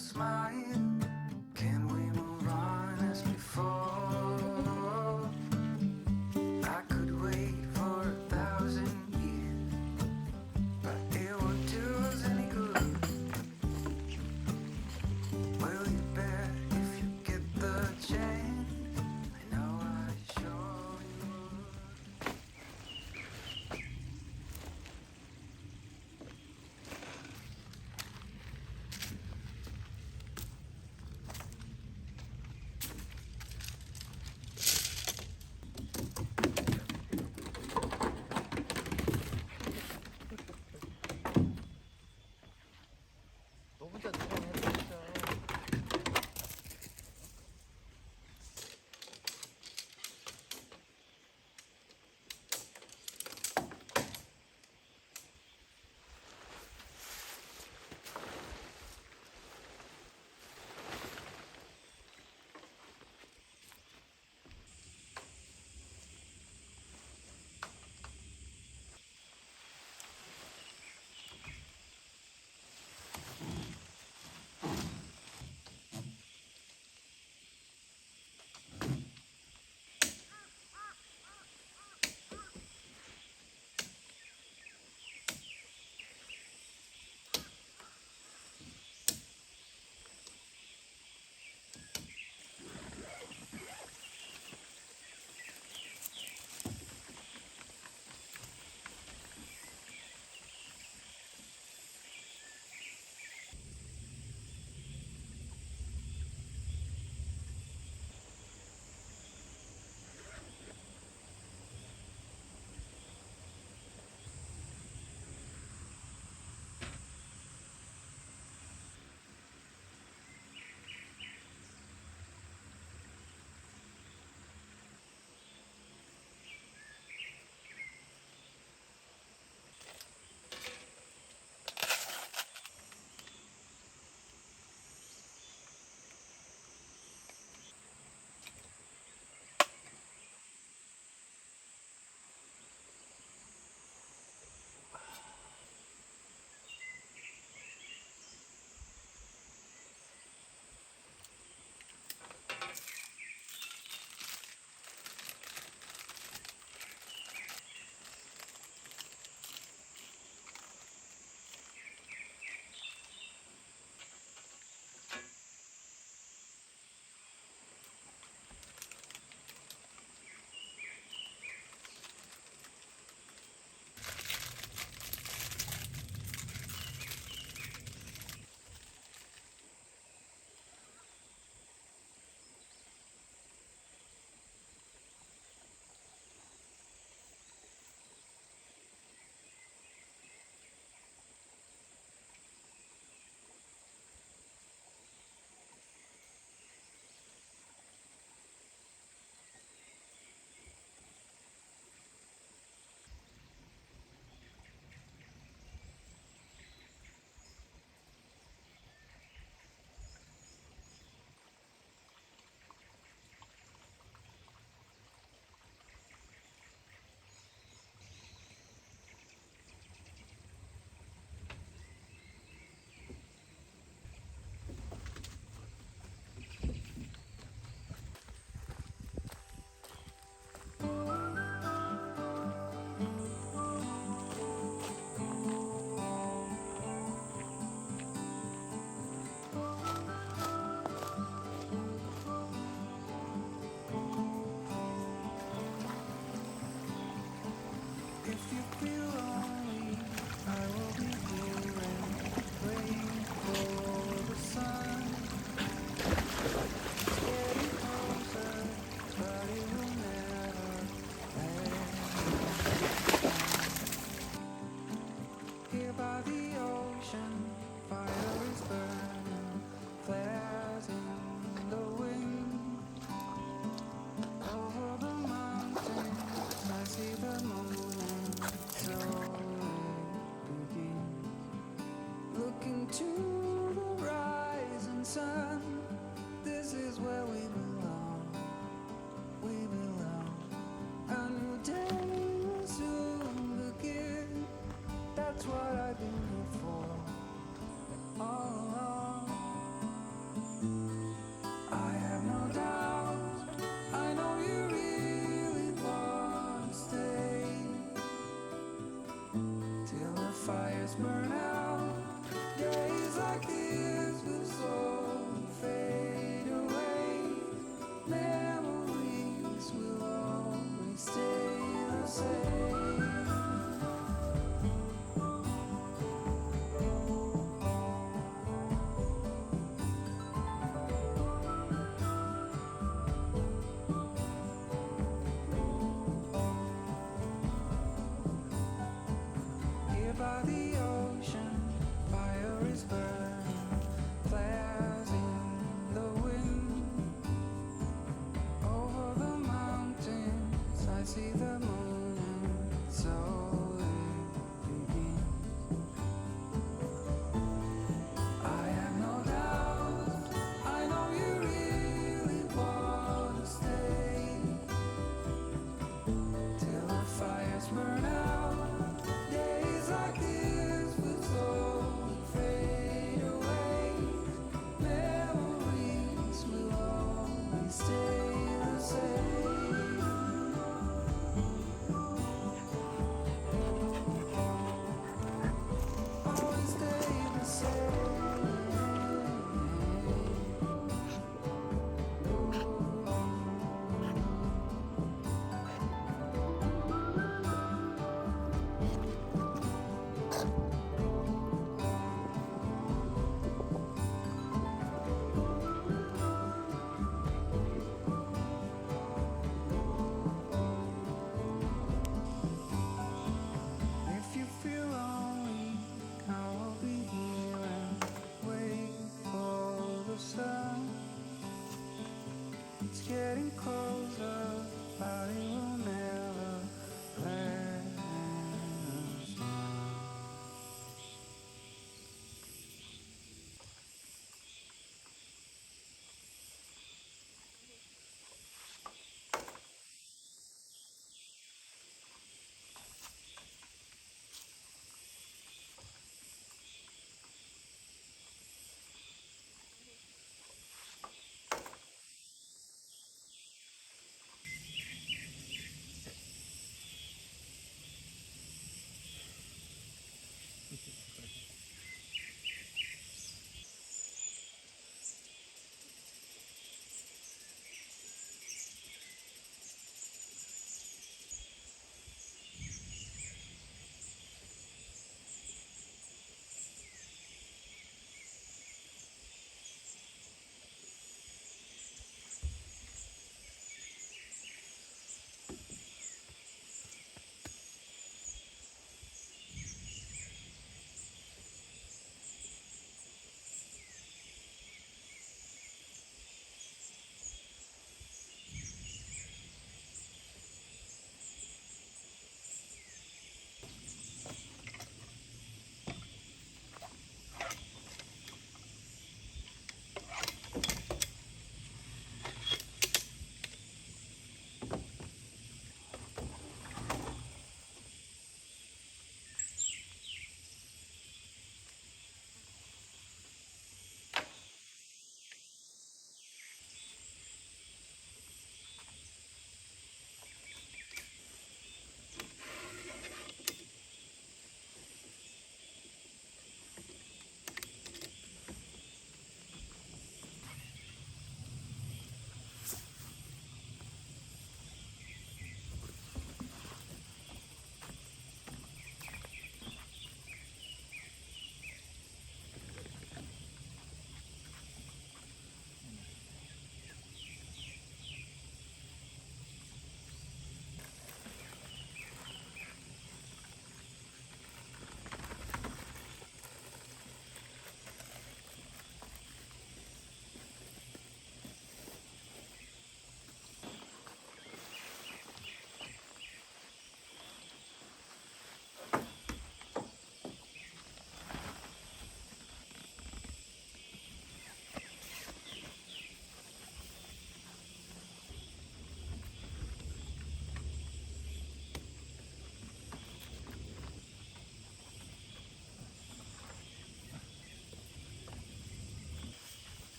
smile? Can we move on as before? I could wait for 1,000 years, but it won't do us any good. Will you bet if you get the chance? I know I sure you would.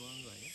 좋아하는 거 아니야?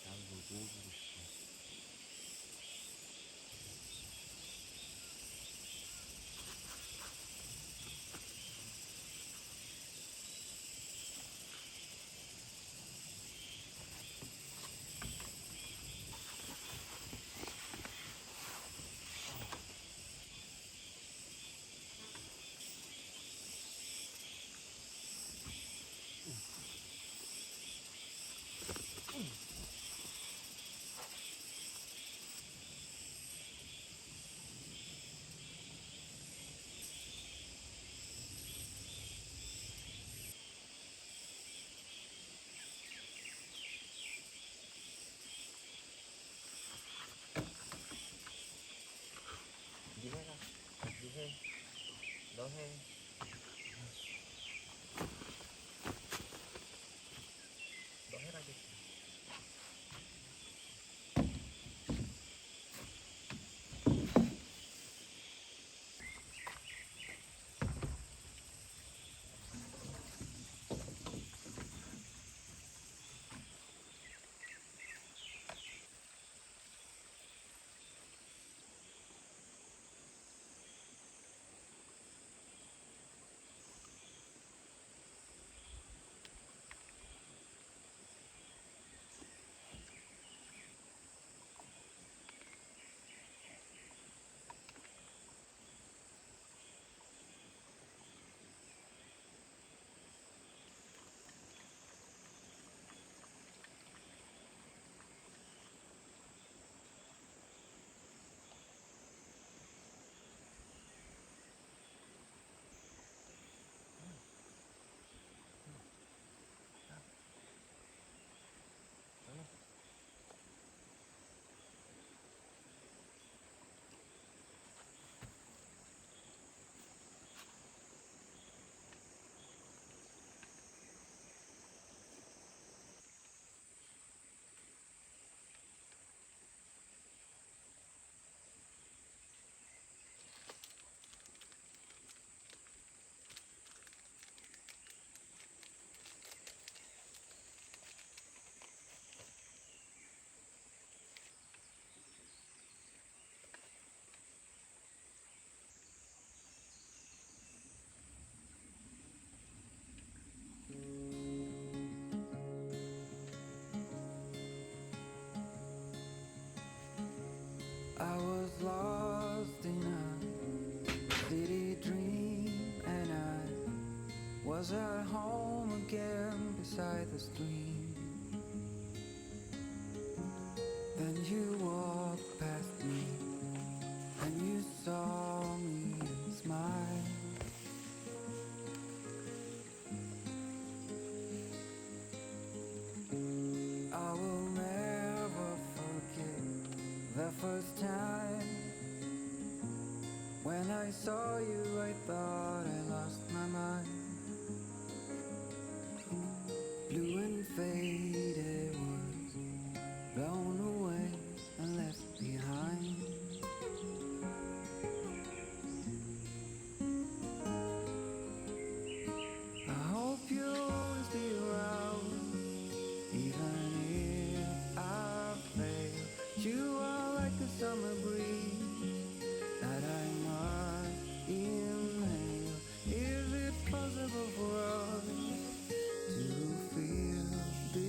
나도 뭘 누워보고 싶어. 니 해라. 니 해. 너 해. 너 해라, 겠 I was lost in a city dream, and I was at home again beside the stream. Then you walked past me, and you saw me and smiled. I will never forget the first time when I saw you. I thought I lost my mind. Blue and faded was blown away and left behind. I hope you'll always be around, even if I fail. You are like a summer breeze that I must inhale. Is it possible for us to feel this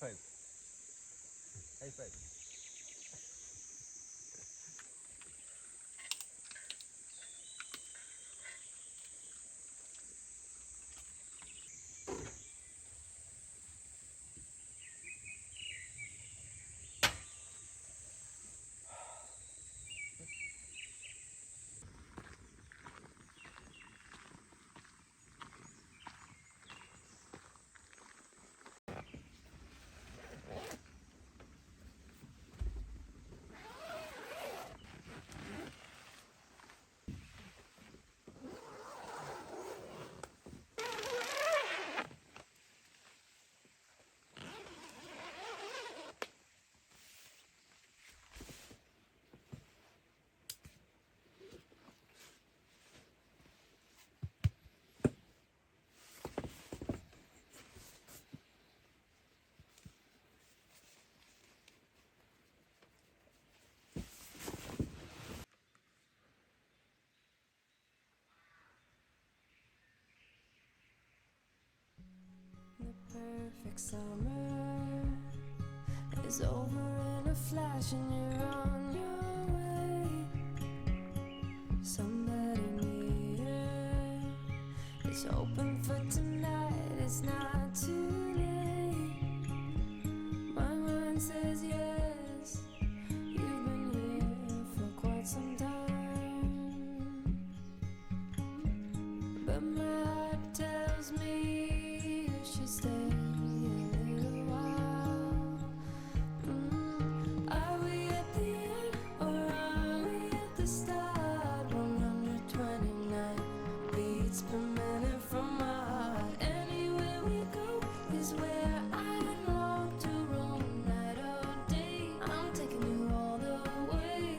five. High five. The perfect summer is over in a flash and you're on your way. Somebody near is open for tonight, it's not too late. My mind says yes, you've been here for quite some time, but my heart tells me should stay a little while. Are we at the end or are we at the start? 129 beats per minute from my heart. Anywhere we go is where I long to roam. Night or day, I'm taking you all the way,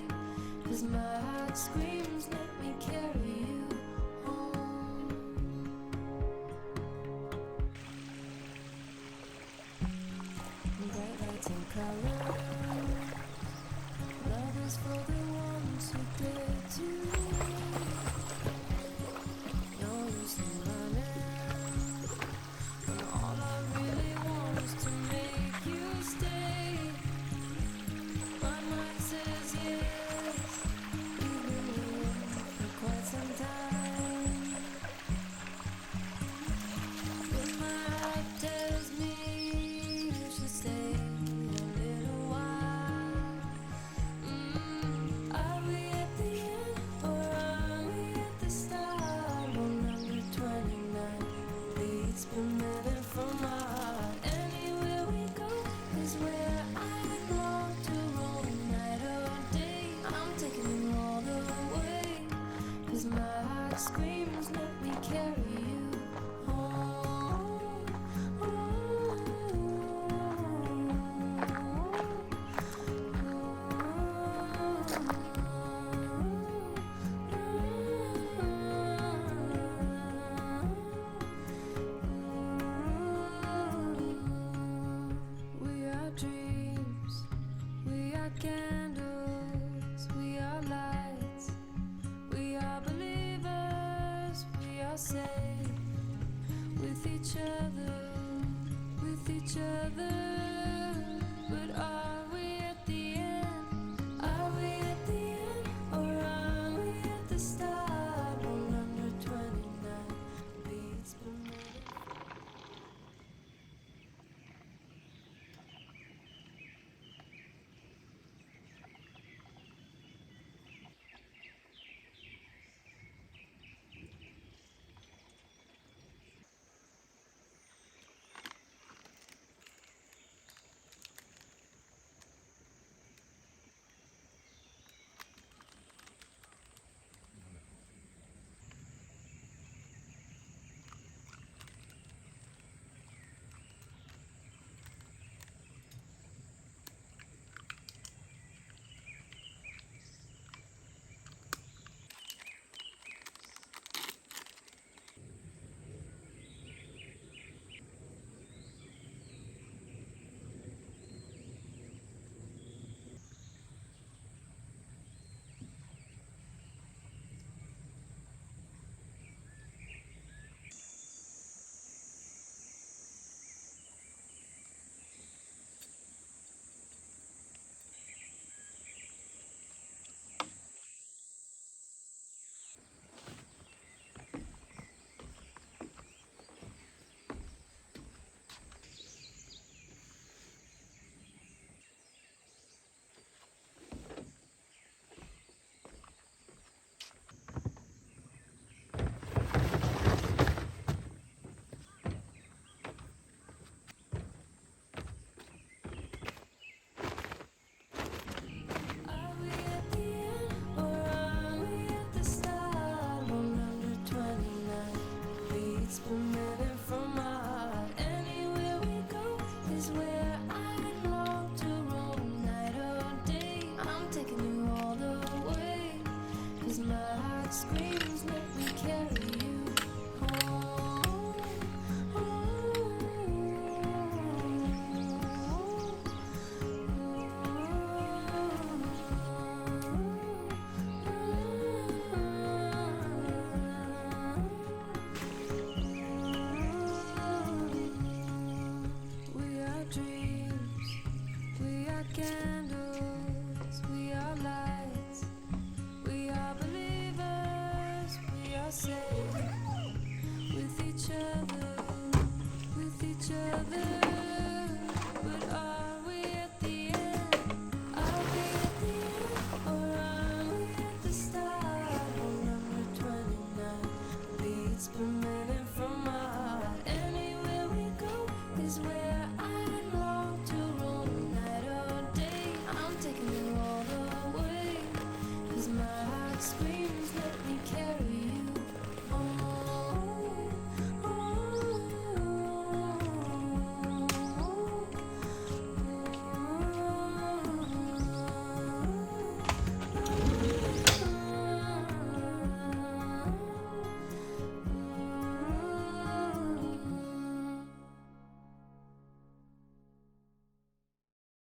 'cause my heart screams, let me carry you home. Bright lights and color, love is for the ones who dare to. No use in running, and all I really want is to make you stay. My mind says yes, you've been here for quite some time, but my heart tells me you should stay a little while. Are we at the end or are we at the start? 129 beats per minute from my heart. Anywhere we go is where I long to roam. Night or day, I'm taking you all the way, 'cause my heart screams, let me carry you home. We are dreams, we are candles, we are lights, we are believers, we are safe with each other, with each other. But are we at the end? Are we at the end or are we at the start? 129 beats per minute. it's permitted from my heart. Anywhere we go is where I long to roam, night or day. I'm taking you all the way, 'cause my heart screams, let me carry you home. We are dreams, we are candles, we are lights, we are believers, we are safe with each other, with each other.